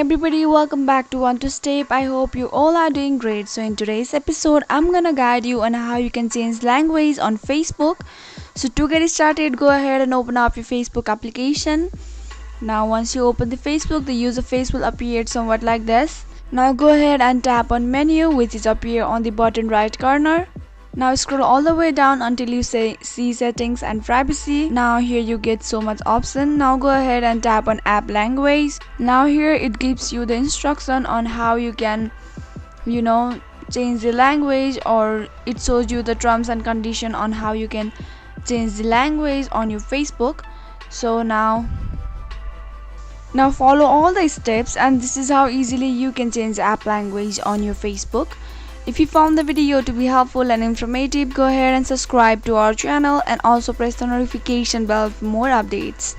everybody, welcome back to One to Step. I hope you all are doing great. So in today's episode, I'm gonna guide you on how you can change language on Facebook. So to get started, go ahead and open up your Facebook application. Now once you open the Facebook, the user face will appear somewhat like this. Now go ahead and tap on menu, which is appear on the bottom right corner. Now scroll all the way down until you see settings and privacy. Now here you get so much option. Now go ahead and tap on app language. Now here it gives you the instruction on how you can change the language, or it shows you the terms and condition on how you can change the language on your Facebook. So now follow all the steps, and this is how easily you can change app language on your Facebook. If you found the video to be helpful and informative, go ahead and subscribe to our channel and also press the notification bell for more updates.